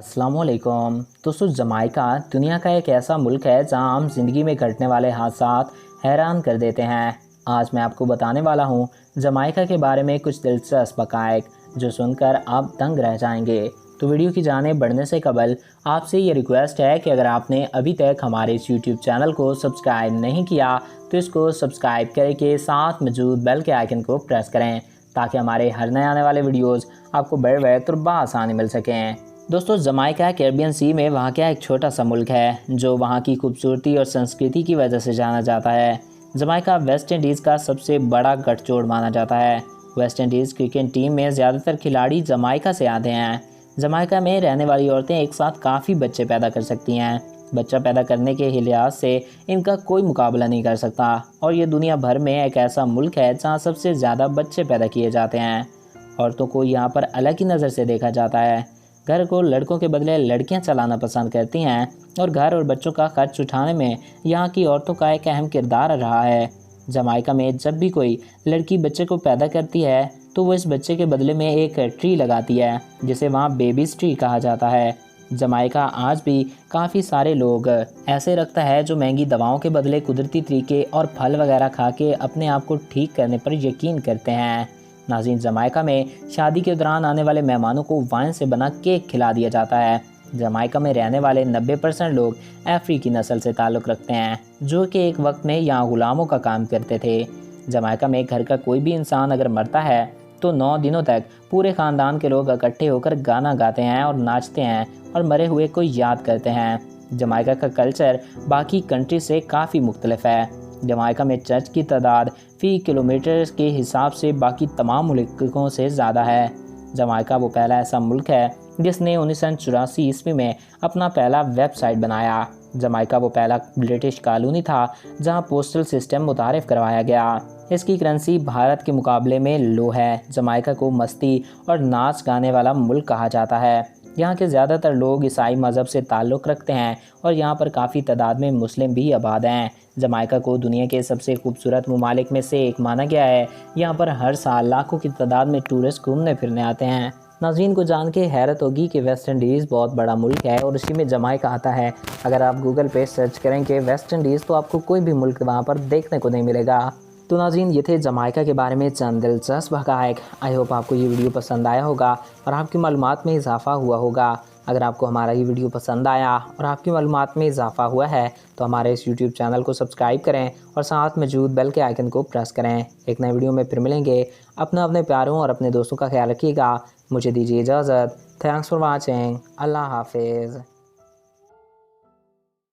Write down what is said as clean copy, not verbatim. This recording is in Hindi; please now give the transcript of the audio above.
अस्सलामुअलैकुम। दोस्तों, जमाइका दुनिया का एक ऐसा मुल्क है जहां आम जिंदगी में घटने वाले हादसात हैरान कर देते हैं। आज मैं आपको बताने वाला हूं जमाइका के बारे में कुछ दिलचस्प हक़ाइक़ जो सुनकर आप दंग रह जाएंगे। तो वीडियो की जाने बढ़ने से कबल आपसे ये रिक्वेस्ट है कि अगर आपने अभी तक हमारे इस यूट्यूब चैनल को सब्सक्राइब नहीं किया तो इसको सब्सक्राइब करके साथ मौजूद बेल के आइकन को प्रेस करें ताकि हमारे हर नए आने वाले वीडियोज़ आपको बर वक्त और बआसानी मिल सकें। दोस्तों, जमाइका कैरिबियन सी में वहाँ का एक छोटा सा मुल्क है जो वहाँ की खूबसूरती और संस्कृति की वजह से जाना जाता है। जमाइका वेस्ट इंडीज़ का सबसे बड़ा गठजोड़ माना जाता है। वेस्ट इंडीज़ क्रिकेट टीम में ज़्यादातर खिलाड़ी जमाइका से आते हैं। जमाइका में रहने वाली औरतें एक साथ काफ़ी बच्चे पैदा कर सकती हैं। बच्चा पैदा करने के लिहाज से इनका कोई मुकाबला नहीं कर सकता और ये दुनिया भर में एक ऐसा मुल्क है जहाँ सबसे ज़्यादा बच्चे पैदा किए जाते हैं। औरतों को यहाँ पर अलग ही नज़र से देखा जाता है। घर को लड़कों के बदले लड़कियां चलाना पसंद करती हैं और घर और बच्चों का खर्च उठाने में यहाँ की औरतों का एक अहम किरदार रहा है। जमाइका में जब भी कोई लड़की बच्चे को पैदा करती है तो वो इस बच्चे के बदले में एक ट्री लगाती है जिसे वहाँ बेबीज ट्री कहा जाता है। जमाइका आज भी काफ़ी सारे लोग ऐसे रखता है जो महंगी दवाओं के बदले कुदरती तरीके और फल वगैरह खा के अपने आप को ठीक करने पर यकीन करते हैं। नाज़रीन, जमाइका में शादी के दौरान आने वाले मेहमानों को वाइन से बना केक खिला दिया जाता है। जमाइका में रहने वाले 90% लोग अफ्रीकी नस्ल से ताल्लुक़ रखते हैं जो कि एक वक्त में यहाँ ग़ुलामों का काम करते थे। जमाइका में घर का कोई भी इंसान अगर मरता है तो 9 दिनों तक पूरे ख़ानदान के लोग इकट्ठे होकर गाना गाते हैं और नाचते हैं और मरे हुए को याद करते हैं। जमाइका का कल्चर बाकी कंट्री से काफ़ी मुख्तलिफ है। जमाइका में चर्च की तादाद फ़ी किलोमीटर के हिसाब से बाकी तमाम मुल्कों से ज़्यादा है। जमाइका वो पहला ऐसा मुल्क है जिसने 1984 ईस्वी में अपना पहला वेबसाइट बनाया। जमाइका वो पहला ब्रिटिश कॉलोनी था जहां पोस्टल सिस्टम मुतारिफ़ करवाया गया। इसकी करेंसी भारत के मुकाबले में लो है। जमाइका को मस्ती और नाच गाने वाला मुल्क कहा जाता है। यहाँ के ज़्यादातर लोग ईसाई मज़हब से ताल्लुक़ रखते हैं और यहाँ पर काफ़ी तादाद में मुस्लिम भी आबाद हैं। जमाइका को दुनिया के सबसे खूबसूरत ममालिक में से एक माना गया है। यहाँ पर हर साल लाखों की तादाद में टूरिस्ट घूमने फिरने आते हैं। नाज़रीन को जान के हैरत होगी कि वेस्ट इंडीज़ बहुत बड़ा मुल्क है और उसी में जमाइका आता है। अगर आप गूगल पे सर्च करेंगे वेस्ट इंडीज़ तो आपको कोई भी मुल्क वहाँ पर देखने को नहीं मिलेगा। तो नाज़रीन, ये थे जमाइका के बारे में चंद दिलचस्प हक़ाइक़। आई होप आपको ये वीडियो पसंद आया होगा और आपकी मालूमात में इजाफ़ा हुआ होगा। अगर आपको हमारा ये वीडियो पसंद आया और आपकी मालूमात में इजाफ़ा हुआ है तो हमारे इस यूट्यूब चैनल को सब्सक्राइब करें और साथ मौजूद बेल के आइकन को प्रेस करें। एक नए वीडियो में फिर मिलेंगे। अपने प्यारों और अपने दोस्तों का ख्याल रखिएगा। मुझे दीजिए इजाज़त। Thanks for watching. अल्लाह हाफिज़।